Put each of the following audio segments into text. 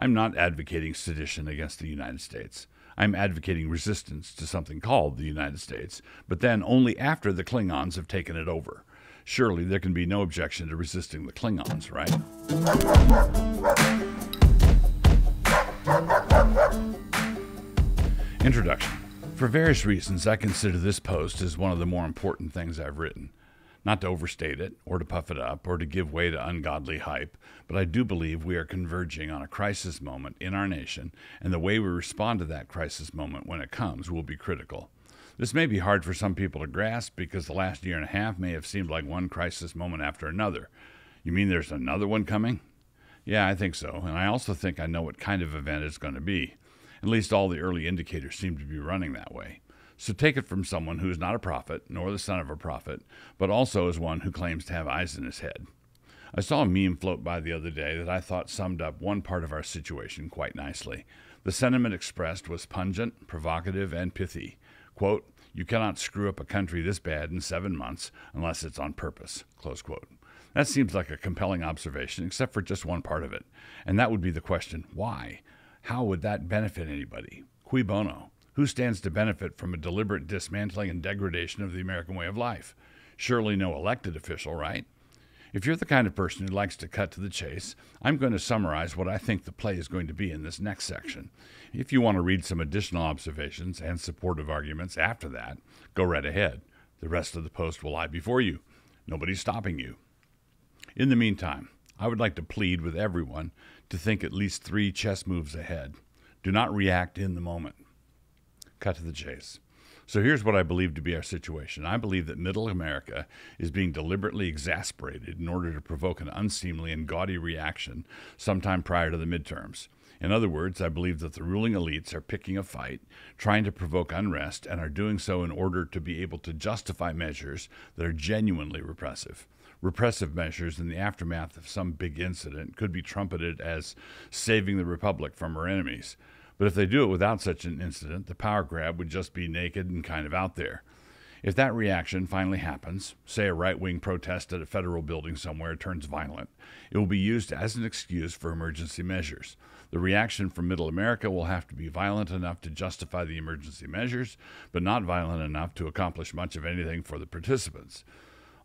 I'm not advocating sedition against the United States. I'm advocating resistance to something called the United States, but then only after the Klingons have taken it over. Surely there can be no objection to resisting the Klingons, right? Introduction. For various reasons, I consider this post as one of the more important things I've written. Not to overstate it, or to puff it up, or to give way to ungodly hype, but I do believe we are converging on a crisis moment in our nation, and the way we respond to that crisis moment when it comes will be critical. This may be hard for some people to grasp because the last year and a half may have seemed like one crisis moment after another. You mean there's another one coming? Yeah, I think so, and I also think I know what kind of event it's going to be. At least all the early indicators seem to be running that way. So take it from someone who is not a prophet, nor the son of a prophet, but also is one who claims to have eyes in his head. I saw a meme float by the other day that I thought summed up one part of our situation quite nicely. The sentiment expressed was pungent, provocative, and pithy. Quote, "You cannot screw up a country this bad in 7 months unless it's on purpose." Close quote. That seems like a compelling observation, except for just one part of it. And that would be the question, why? How would that benefit anybody? Cui bono? Who stands to benefit from a deliberate dismantling and degradation of the American way of life? Surely no elected official, right? If you're the kind of person who likes to cut to the chase, I'm going to summarize what I think the play is going to be in this next section. If you want to read some additional observations and supportive arguments after that, go right ahead. The rest of the post will lie before you. Nobody's stopping you. In the meantime, I would like to plead with everyone to think at least 3 chess moves ahead. Do not react in the moment. Cut to the chase. So here's what I believe to be our situation. I believe that Middle America is being deliberately exasperated in order to provoke an unseemly and gaudy reaction sometime prior to the midterms. In other words, I believe that the ruling elites are picking a fight, trying to provoke unrest, and are doing so in order to be able to justify measures that are genuinely repressive. Repressive measures in the aftermath of some big incident could be trumpeted as saving the republic from her enemies. But if they do it without such an incident, the power grab would just be naked and kind of out there. If that reaction finally happens, say a right-wing protest at a federal building somewhere turns violent, it will be used as an excuse for emergency measures. The reaction from Middle America will have to be violent enough to justify the emergency measures, but not violent enough to accomplish much of anything for the participants.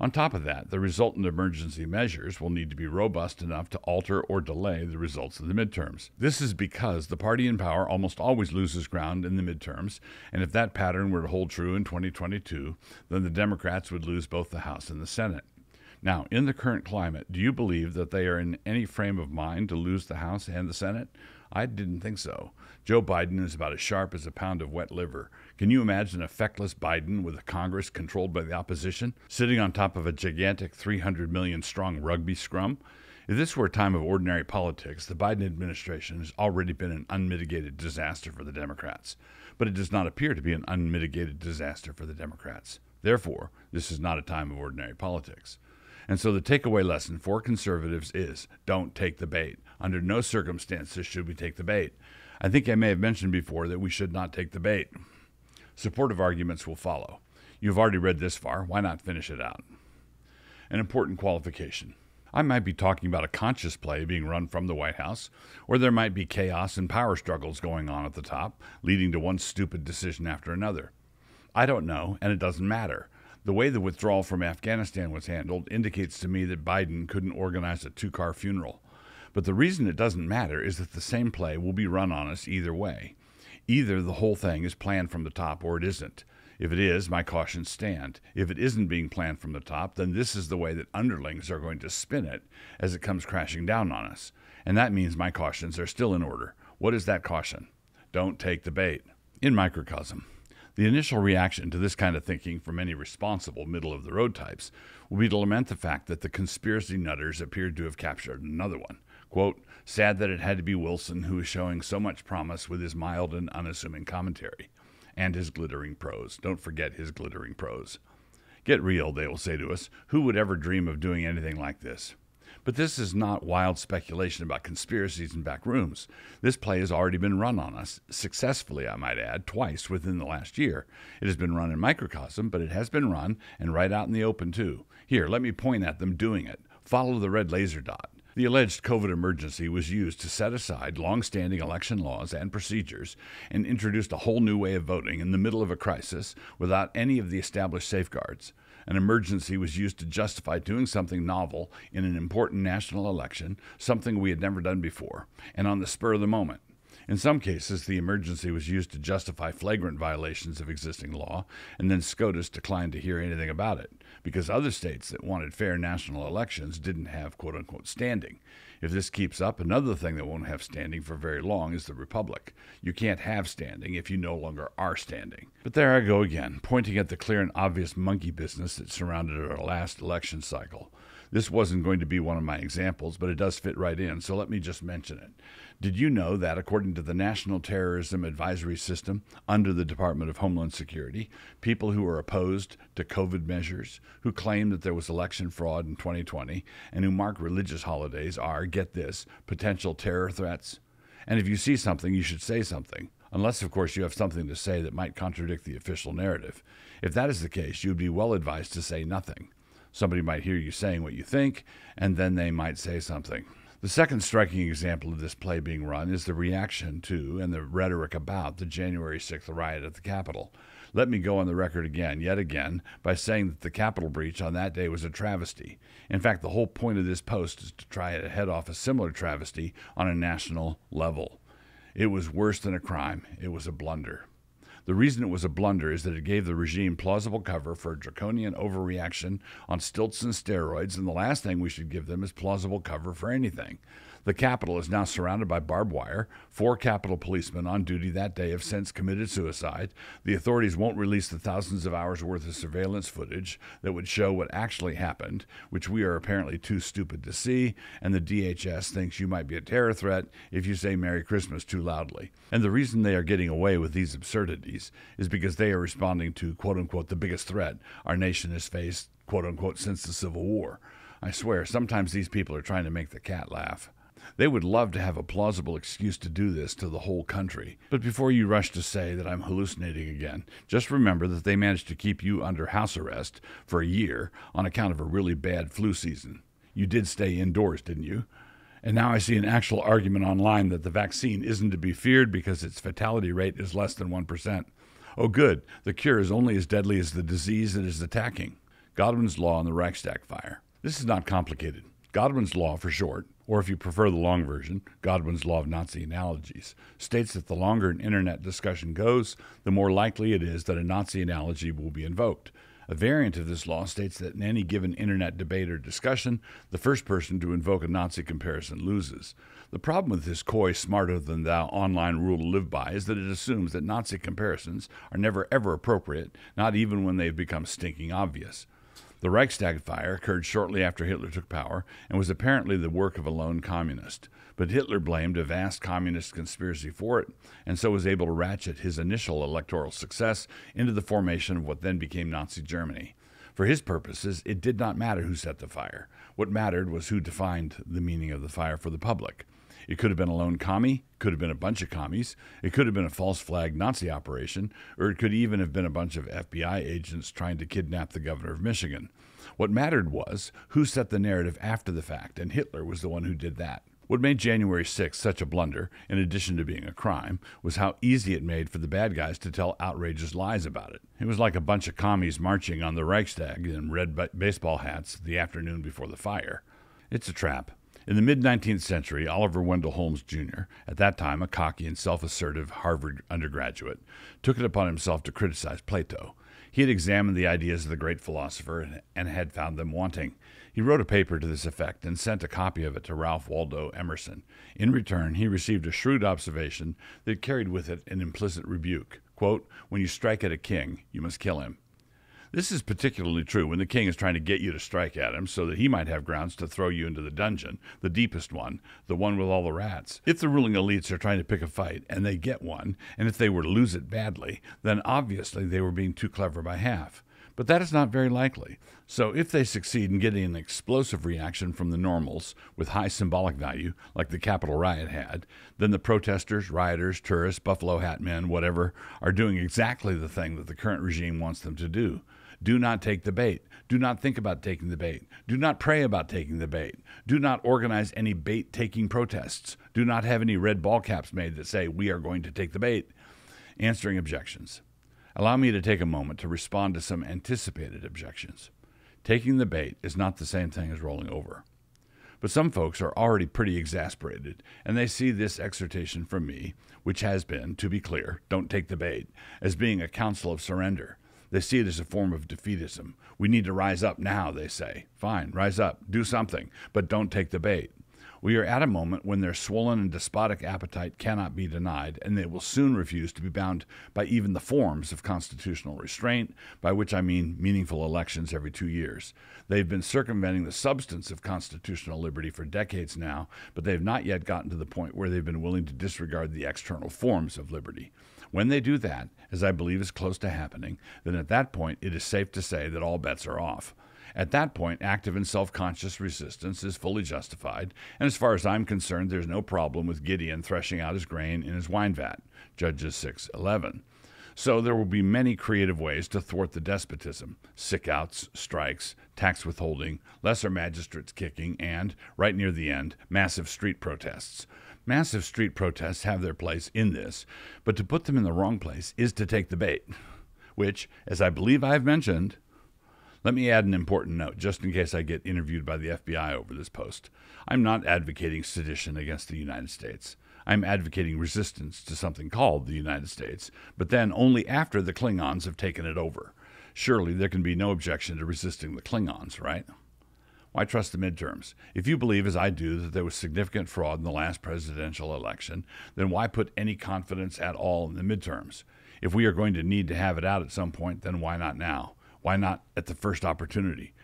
On top of that, the resultant emergency measures will need to be robust enough to alter or delay the results of the midterms. This is because the party in power almost always loses ground in the midterms, and if that pattern were to hold true in 2022, then the Democrats would lose both the House and the Senate. Now, in the current climate, do you believe that they are in any frame of mind to lose the House and the Senate? I didn't think so. Joe Biden is about as sharp as a pound of wet liver. Can you imagine a feckless Biden with a Congress controlled by the opposition, sitting on top of a gigantic 300 million strong rugby scrum? If this were a time of ordinary politics, the Biden administration has already been an unmitigated disaster for the Democrats. But it does not appear to be an unmitigated disaster for the Democrats. Therefore, this is not a time of ordinary politics. And so the takeaway lesson for conservatives is, don't take the bait. Under no circumstances should we take the bait. I think I may have mentioned before that we should not take the bait. Supportive arguments will follow. You've already read this far. Why not finish it out? An important qualification. I might be talking about a conscious play being run from the White House, or there might be chaos and power struggles going on at the top, leading to one stupid decision after another. I don't know, and it doesn't matter. The way the withdrawal from Afghanistan was handled indicates to me that Biden couldn't organize a 2-car funeral. But the reason it doesn't matter is that the same play will be run on us either way. Either the whole thing is planned from the top or it isn't. If it is, my cautions stand. If it isn't being planned from the top, then this is the way that underlings are going to spin it as it comes crashing down on us. And that means my cautions are still in order. What is that caution? Don't take the bait. In microcosm, the initial reaction to this kind of thinking from any responsible middle-of-the-road types will be to lament the fact that the conspiracy nutters appeared to have captured another one. Quote, sad that it had to be Wilson who is showing so much promise with his mild and unassuming commentary. And his glittering prose. Don't forget his glittering prose. Get real, they will say to us. Who would ever dream of doing anything like this? But this is not wild speculation about conspiracies and back rooms. This play has already been run on us, successfully, I might add, twice within the last year. It has been run in microcosm, but it has been run, and right out in the open, too. Here, let me point at them doing it. Follow the red laser dot. The alleged COVID emergency was used to set aside long-standing election laws and procedures and introduced a whole new way of voting in the middle of a crisis without any of the established safeguards. An emergency was used to justify doing something novel in an important national election, something we had never done before, and on the spur of the moment. In some cases, the emergency was used to justify flagrant violations of existing law, and then SCOTUS declined to hear anything about it, because other states that wanted fair national elections didn't have quote-unquote standing. If this keeps up, another thing that won't have standing for very long is the Republic. You can't have standing if you no longer are standing. But there I go again, pointing at the clear and obvious monkey business that surrounded our last election cycle. This wasn't going to be one of my examples, but it does fit right in, so let me just mention it. Did you know that, according to the National Terrorism Advisory System under the Department of Homeland Security, people who are opposed to COVID measures, who claim that there was election fraud in 2020, and who mark religious holidays are, get this, potential terror threats? And if you see something, you should say something. Unless, of course, you have something to say that might contradict the official narrative. If that is the case, you would be well advised to say nothing. Somebody might hear you saying what you think, and then they might say something. The second striking example of this play being run is the reaction to and the rhetoric about the January 6th riot at the Capitol. Let me go on the record again, yet again, by saying that the Capitol breach on that day was a travesty. In fact, the whole point of this post is to try to head off a similar travesty on a national level. It was worse than a crime. It was a blunder. The reason it was a blunder is that it gave the regime plausible cover for a draconian overreaction on stilts and steroids, and the last thing we should give them is plausible cover for anything. The Capitol is now surrounded by barbed wire. 4 Capitol policemen on duty that day have since committed suicide. The authorities won't release the thousands of hours worth of surveillance footage that would show what actually happened, which we are apparently too stupid to see, and the DHS thinks you might be a terror threat if you say Merry Christmas too loudly. And the reason they are getting away with these absurdities is because they are responding to, quote-unquote, the biggest threat our nation has faced, quote-unquote, since the Civil War. I swear, sometimes these people are trying to make the cat laugh. They would love to have a plausible excuse to do this to the whole country. But before you rush to say that I'm hallucinating again, just remember that they managed to keep you under house arrest for a year on account of a really bad flu season. You did stay indoors, didn't you? And now I see an actual argument online that the vaccine isn't to be feared because its fatality rate is less than 1%. Oh good, the cure is only as deadly as the disease it is attacking. Godwin's Law and the Reichstag fire. This is not complicated. Godwin's Law, for short, or if you prefer the long version, Godwin's Law of Nazi Analogies, states that the longer an internet discussion goes, the more likely it is that a Nazi analogy will be invoked. A variant of this law states that in any given internet debate or discussion, the first person to invoke a Nazi comparison loses. The problem with this coy, smarter-than-thou online rule to live by is that it assumes that Nazi comparisons are never ever appropriate, not even when they've become stinking obvious. The Reichstag fire occurred shortly after Hitler took power and was apparently the work of a lone communist. But Hitler blamed a vast communist conspiracy for it, and so was able to ratchet his initial electoral success into the formation of what then became Nazi Germany. For his purposes, it did not matter who set the fire. What mattered was who defined the meaning of the fire for the public. It could have been a lone commie, could have been a bunch of commies, it could have been a false flag Nazi operation, or it could even have been a bunch of FBI agents trying to kidnap the governor of Michigan. What mattered was who set the narrative after the fact, and Hitler was the one who did that. What made January 6th such a blunder, in addition to being a crime, was how easy it made for the bad guys to tell outrageous lies about it. It was like a bunch of commies marching on the Reichstag in red baseball hats the afternoon before the fire. It's a trap. In the mid-19th century, Oliver Wendell Holmes, Jr., at that time a cocky and self-assertive Harvard undergraduate, took it upon himself to criticize Plato. He had examined the ideas of the great philosopher and had found them wanting. He wrote a paper to this effect and sent a copy of it to Ralph Waldo Emerson. In return, he received a shrewd observation that carried with it an implicit rebuke. Quote, "When you strike at a king, you must kill him." This is particularly true when the king is trying to get you to strike at him so that he might have grounds to throw you into the dungeon, the deepest one, the one with all the rats. If the ruling elites are trying to pick a fight and they get one, and if they were to lose it badly, then obviously they were being too clever by half. But that is not very likely. So if they succeed in getting an explosive reaction from the normals with high symbolic value, like the Capitol riot had, then the protesters, rioters, tourists, buffalo hat men, whatever, are doing exactly the thing that the current regime wants them to do. Do not take the bait. Do not think about taking the bait. Do not pray about taking the bait. Do not organize any bait-taking protests. Do not have any red ball caps made that say, we are going to take the bait. Answering objections. Allow me to take a moment to respond to some anticipated objections. Taking the bait is not the same thing as rolling over. But some folks are already pretty exasperated, and they see this exhortation from me, which has been, to be clear, don't take the bait, as being a counsel of surrender. They see it as a form of defeatism. We need to rise up now, they say. Fine, rise up, do something, but don't take the bait. We are at a moment when their swollen and despotic appetite cannot be denied, and they will soon refuse to be bound by even the forms of constitutional restraint, by which I mean meaningful elections every 2 years. They've been circumventing the substance of constitutional liberty for decades now, but they've not yet gotten to the point where they've been willing to disregard the external forms of liberty. When they do that, as I believe is close to happening, then at that point it is safe to say that all bets are off. At that point, active and self-conscious resistance is fully justified, and as far as I'm concerned, there's no problem with Gideon threshing out his grain in his wine vat, Judges 6:11. So there will be many creative ways to thwart the despotism: sick-outs, strikes, tax withholding, lesser magistrates kicking, and, right near the end, massive street protests. Massive street protests have their place in this, but to put them in the wrong place is to take the bait, which, as I believe I've mentioned. Let me add an important note, just in case I get interviewed by the FBI over this post. I'm not advocating sedition against the United States. I'm advocating resistance to something called the United States, but then only after the Klingons have taken it over. Surely there can be no objection to resisting the Klingons, right? Why trust the midterms? If you believe, as I do, that there was significant fraud in the last presidential election, then why put any confidence at all in the midterms? If we are going to need to have it out at some point, then why not now? Why not at the first opportunity?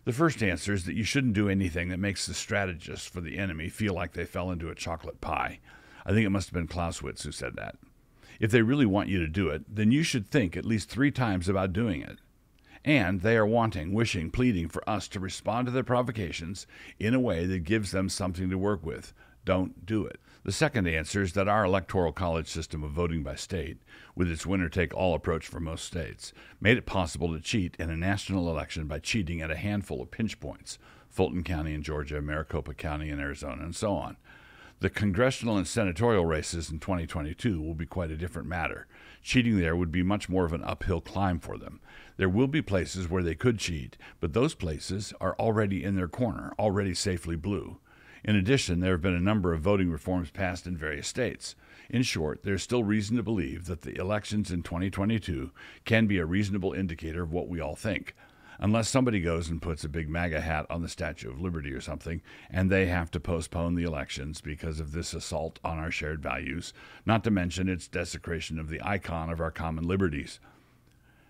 The first answer is that you shouldn't do anything that makes the strategists for the enemy feel like they fell into a chocolate pie. I think it must have been Clausewitz who said that. If they really want you to do it, then you should think at least 3 times about doing it. And they are wanting, wishing, pleading for us to respond to their provocations in a way that gives them something to work with. Don't do it. The second answer is that our electoral college system of voting by state, with its winner-take-all approach for most states, made it possible to cheat in a national election by cheating at a handful of pinch points: Fulton County in Georgia, Maricopa County in Arizona, and so on. The congressional and senatorial races in 2022 will be quite a different matter. Cheating there would be much more of an uphill climb for them. There will be places where they could cheat, but those places are already in their corner, already safely blue. In addition, there have been a number of voting reforms passed in various states. In short, there's still reason to believe that the elections in 2022 can be a reasonable indicator of what we all think, unless somebody goes and puts a big MAGA hat on the Statue of Liberty or something, and they have to postpone the elections because of this assault on our shared values, not to mention its desecration of the icon of our common liberties.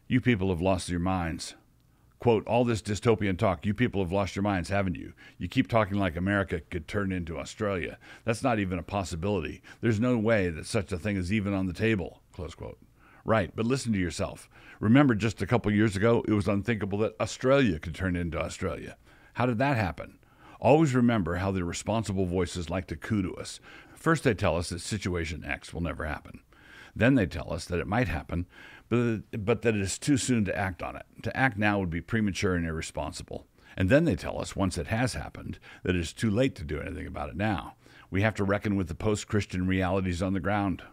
You people have lost your minds. Quote, all this dystopian talk, you people have lost your minds, haven't you? You keep talking like America could turn into Australia. That's not even a possibility. There's no way that such a thing is even on the table, close quote. Right, but listen to yourself. Remember just a couple years ago, it was unthinkable that Australia could turn into Australia. How did that happen? Always remember how the responsible voices like to coo to us. First they tell us that situation X will never happen. Then they tell us that it might happen, but that it is too soon to act on it. To act now would be premature and irresponsible. And then they tell us, once it has happened, that it is too late to do anything about it now. We have to reckon with the post-Christian realities on the ground.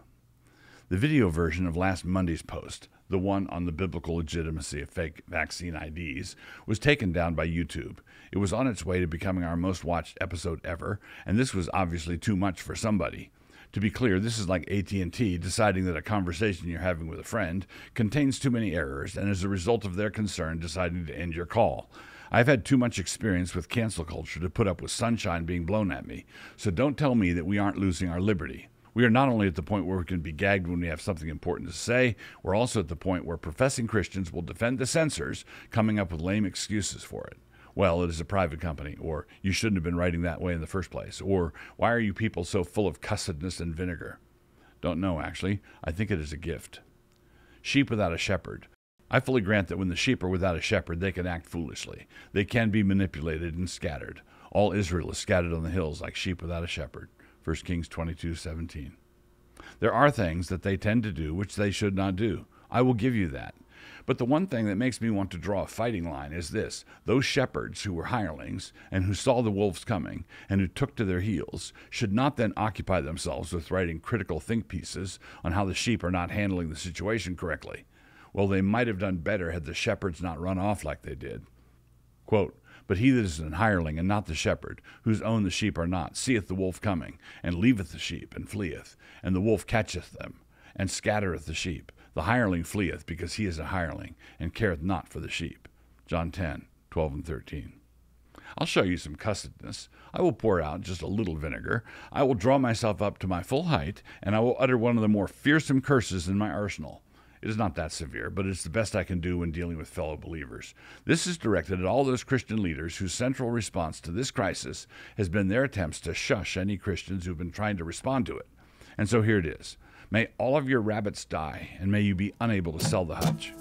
The video version of last Monday's post, the one on the biblical legitimacy of fake vaccine IDs, was taken down by YouTube. It was on its way to becoming our most watched episode ever, and this was obviously too much for somebody. To be clear, this is like AT&T deciding that a conversation you're having with a friend contains too many errors, and as a result of their concern, deciding to end your call. I've had too much experience with cancel culture to put up with sunshine being blown at me, so don't tell me that we aren't losing our liberty. We are not only at the point where we can be gagged when we have something important to say, we're also at the point where professing Christians will defend the censors, coming up with lame excuses for it. Well, it is a private company, or you shouldn't have been writing that way in the first place, or why are you people so full of cussedness and vinegar? Don't know, actually. I think it is a gift. Sheep without a shepherd. I fully grant that when the sheep are without a shepherd, they can act foolishly. They can be manipulated and scattered. All Israel is scattered on the hills like sheep without a shepherd. 1 Kings 22:17. There are things that they tend to do which they should not do. I will give you that. But the one thing that makes me want to draw a fighting line is this. Those shepherds who were hirelings and who saw the wolves coming and who took to their heels should not then occupy themselves with writing critical think pieces on how the sheep are not handling the situation correctly. Well, they might have done better had the shepherds not run off like they did. Quote, "But he that is an hireling, and not the shepherd, whose own the sheep are not, seeth the wolf coming, and leaveth the sheep, and fleeth. And the wolf catcheth them, and scattereth the sheep. The hireling fleeth, because he is a hireling, and careth not for the sheep." John 10:12 and 13. I'll show you some cussedness. I will pour out just a little vinegar. I will draw myself up to my full height, and I will utter one of the more fearsome curses in my arsenal. It is not that severe, but it's the best I can do when dealing with fellow believers. This is directed at all those Christian leaders whose central response to this crisis has been their attempts to shush any Christians who've been trying to respond to it. And so here it is. May all of your rabbits die, and may you be unable to sell the hutch.